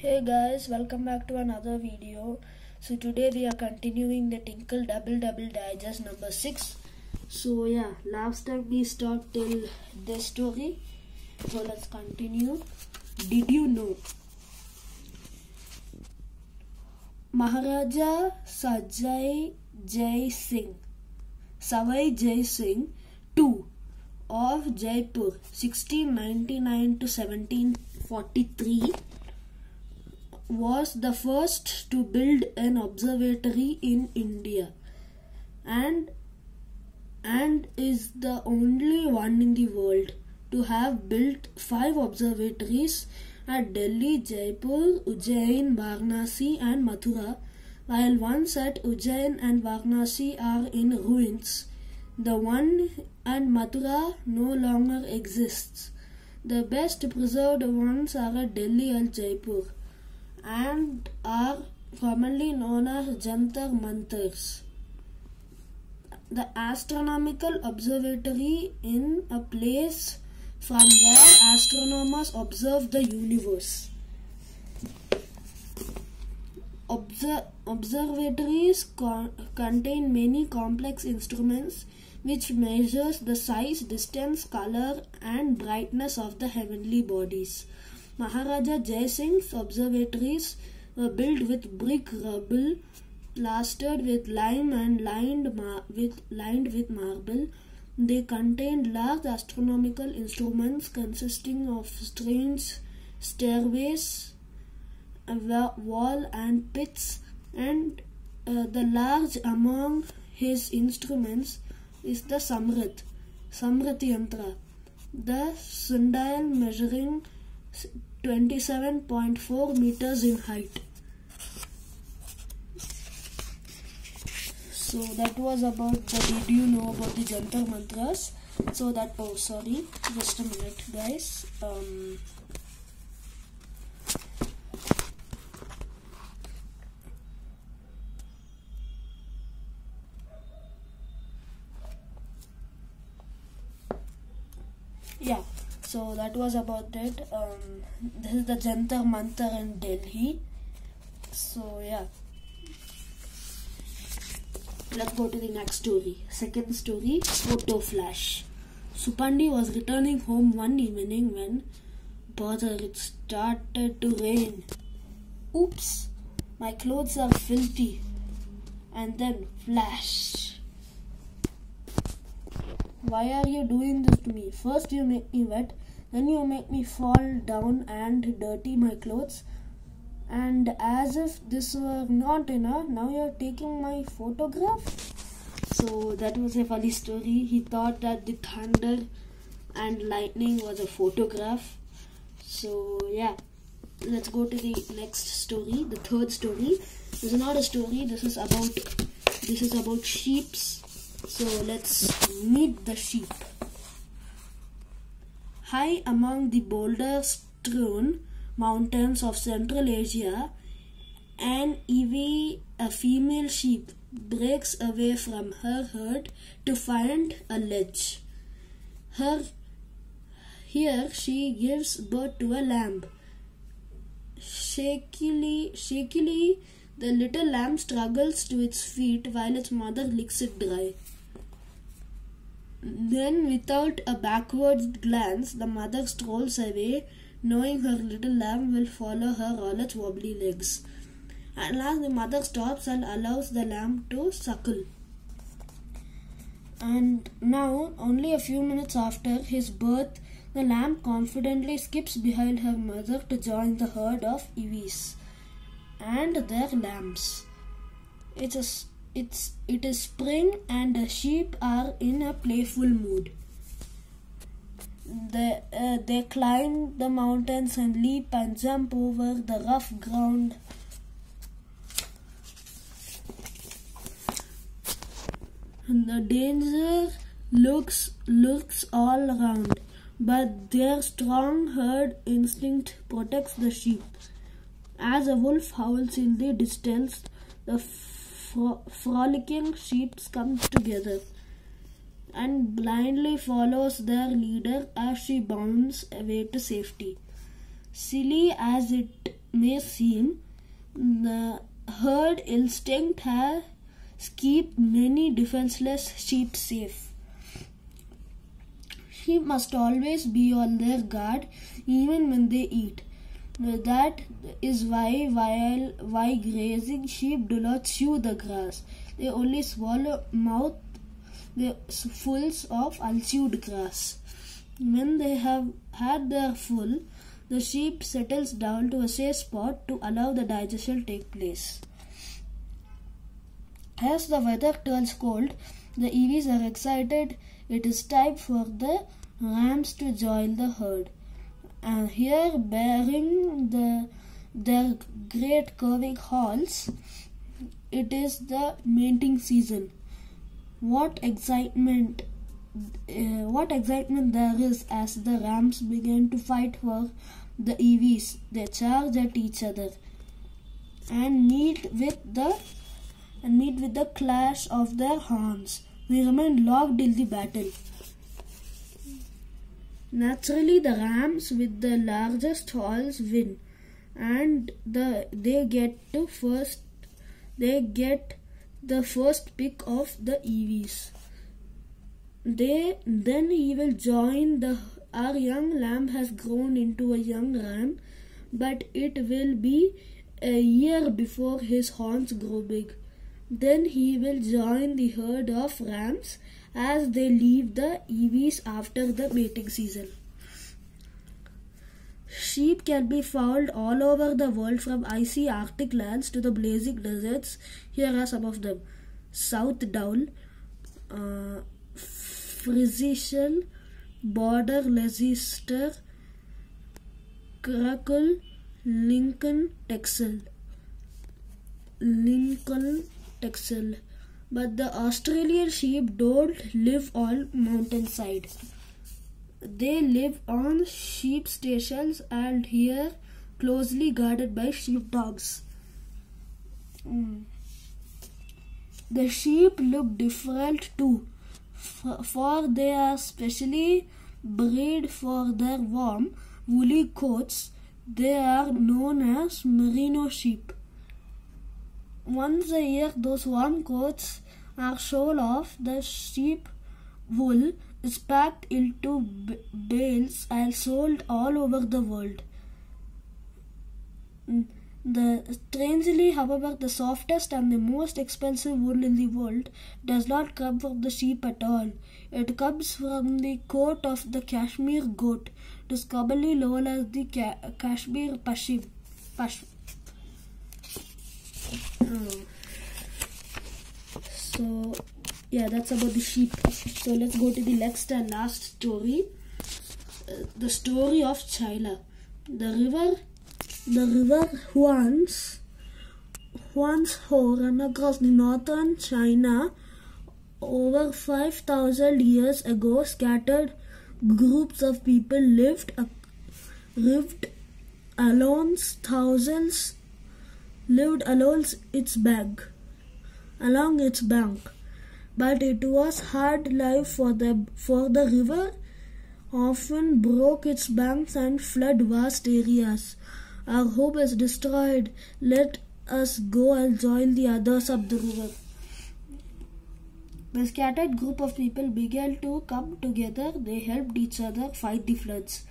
Hey guys, welcome back to another video. So today we are continuing the Tinkle Double Digest number 6. So yeah, last time we stopped till this story. So let's continue. Did you know? Maharaja Savai Jai Singh II of Jaipur 1699 to 1743 was the first to build an observatory in India and is the only one in the world to have built 5 observatories at Delhi, Jaipur, Ujjain, Varanasi and Mathura. While ones at Ujjain and Varanasi are in ruins, the one at Mathura no longer exists. The best preserved ones are at Delhi and Jaipur and are commonly known as Jantar Mantars. The astronomical observatory in a place from where astronomers observe the universe. Observatories contain many complex instruments which measures the size, distance, color and brightness of the heavenly bodies. Maharaja Jai Singh's observatories were built with brick rubble, plastered with lime and lined with marble. They contained large astronomical instruments consisting of strange stairways, a wall and pits, and the large among his instruments is the Samrat Yantra, the sundial measuring 27.4 meters in height. So that was about the did you know about the Jantar Mantras. So that just a minute guys. Yeah, so that was about it. This is the Jantar Mantar in Delhi. So yeah, let's go to the next story. Second story, photo flash. Supandi was returning home one evening when it started to rain. Oops, my clothes are filthy. And then flash. Why are you doing this to me? First you make me wet, then you make me fall down and dirty my clothes. And as if this were not enough, now you're taking my photograph. So that was a funny story. He thought that the thunder and lightning was a photograph. So yeah, let's go to the next story, the third story. This is not a story, this is about sheep. So let's meet the sheep. High among the boulder-strewn mountains of Central Asia, a female sheep, breaks away from her herd to find a ledge. Here she gives birth to a lamb. Shakily, the little lamb struggles to its feet while its mother licks it dry. Then, without a backward glance, the mother strolls away, knowing her little lamb will follow her all its wobbly legs. At last, the mother stops and allows the lamb to suckle. And now, only a few minutes after his birth, the lamb confidently skips behind her mother to join the herd of ewes and their lambs. It is spring and the sheep are in a playful mood. They climb the mountains and leap and jump over the rough ground. The danger lurks all around, but their strong herd instinct protects the sheep. As a wolf howls in the distance, the frolicking sheep come together and blindly follows their leader as she bounds away to safety. Silly as it may seem, the herd instinct has kept many defenseless sheep safe. Sheep must always be on their guard even when they eat. That is why grazing sheep do not chew the grass. They only swallow mouthfuls of unchewed grass. When they have had their full, the sheep settles down to a safe spot to allow the digestion to take place. As the weather turns cold, the ewes are excited. It is time for the rams to join the herd. And here, bearing their great curving horns, it is the mating season. What excitement there is as the rams begin to fight for the ewes. They charge at each other and meet with the clash of their horns. They remain locked in the battle. Naturally, the rams with the largest horns win, and they get the first pick of the ewes. Then he will join our young lamb has grown into a young ram, but it will be a year before his horns grow big. Then he will join the herd of rams as they leave the ewes after the mating season. Sheep can be found all over the world, from icy Arctic lands to the blazing deserts. Here are some of them: South Down, Friesian, Border Leicester, Crackle, Lincoln, Texel. But the Australian sheep don't live on mountainside. They live on sheep stations and here closely guarded by sheepdogs. The sheep look different too, for they are specially bred for their warm, woolly coats. They are known as merino sheep. Once a year, those warm coats are shorn off. The sheep wool is packed into bales and sold all over the world. Strangely, however, the softest and the most expensive wool in the world does not come from the sheep at all. It comes from the coat of the Kashmir goat. It is commonly known as the Kashmir Pashim. So, yeah, that's about the sheep. So let's go to the next and last story. The story of China. The river Huanghe ran across the northern China. Over 5,000 years ago, scattered groups of people lived along its bank. But it was hard life for the river often broke its banks and flooded vast areas. Our home is destroyed. Let us go and join the others up the river. The scattered group of people began to come together. They helped each other fight the floods.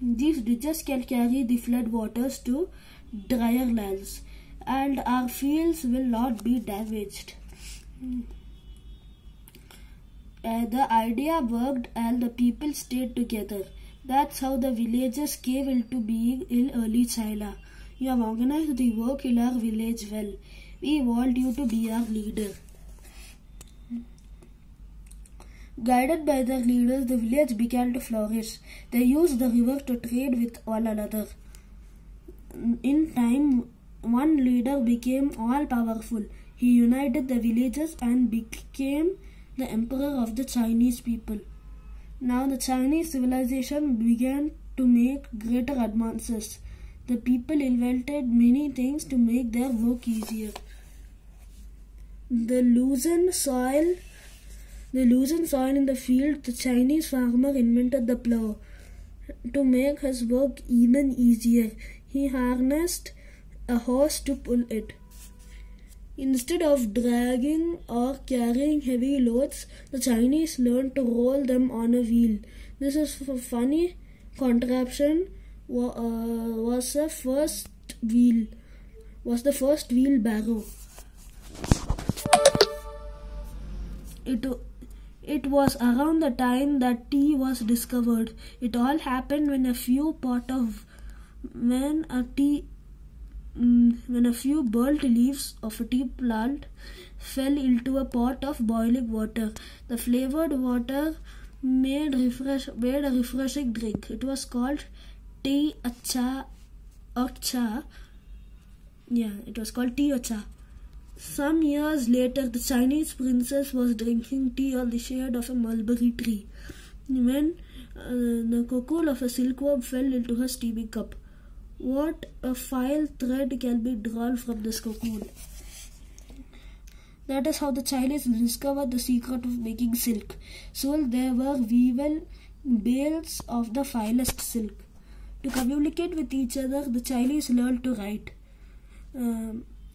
These bridges can carry the flood waters to drier lands, and our fields will not be damaged. The idea worked and the people stayed together. That's how the villages came into being in early China. You have organized the work in our village well. We want you to be our leader. Guided by their leaders, the village began to flourish. They used the river to trade with one another. In time, one leader became all-powerful. He united the villages and became the emperor of the Chinese people. Now the Chinese civilization began to make greater advances. The people invented many things to make their work easier. The loosened soil in the field, the Chinese farmer invented the plow. To make his work even easier, he harnessed a horse to pull it. Instead of dragging or carrying heavy loads, the Chinese learned to roll them on a wheel. This is a funny contraption. Was the first wheelbarrow. It was around the time that tea was discovered. It all happened when a few burnt leaves of a tea plant fell into a pot of boiling water. The flavored water made a refreshing drink. It was called tea or cha. It was called tea or cha. Some years later, the Chinese princess was drinking tea on the shade of a mulberry tree when the cocoon of a silkworm fell into her steaming cup. What a fine thread can be drawn from this cocoon. That is how the Chinese discovered the secret of making silk. So there were woven bales of the finest silk. To communicate with each other, the Chinese learned to write.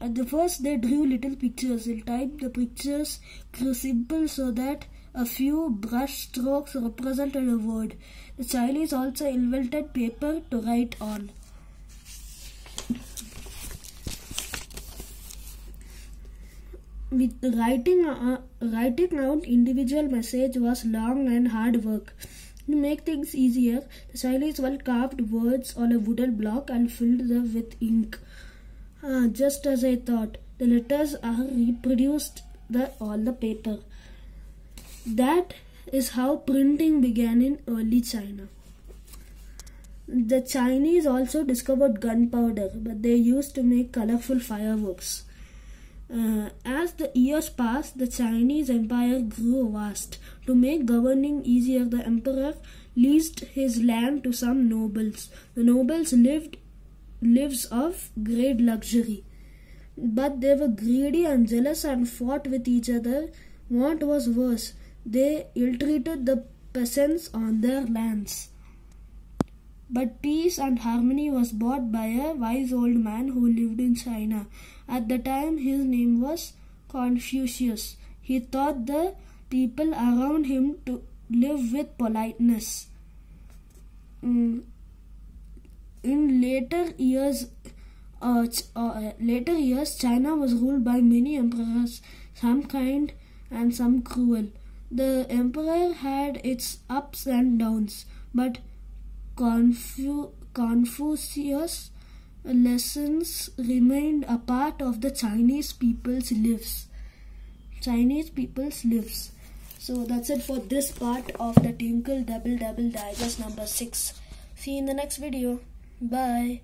At the first, they drew little pictures. In time, the pictures grew simple so that a few brush strokes represented a word. The Chinese also invented paper to write on. With writing out individual message was long and hard work. To make things easier, the Chinese carved words on a wooden block and filled them with ink. Just as I thought, the letters are reproduced on the paper. That is how printing began in early China. The Chinese also discovered gunpowder, but they used to make colorful fireworks. As the years passed, the Chinese empire grew vast. To make governing easier, the emperor leased his land to some nobles. The nobles lived lives of great luxury, but they were greedy and jealous and fought with each other. What was worse, they ill-treated the peasants on their lands. But peace and harmony was brought by a wise old man who lived in China. At the time, his name was Confucius. He taught the people around him to live with politeness. In later years, China was ruled by many emperors, some kind and some cruel. The emperor had its ups and downs, but Confucius' lessons remained a part of the Chinese people's lives. So that's it for this part of the Tinkle Double Double Digest number 6. See you in the next video. Bye.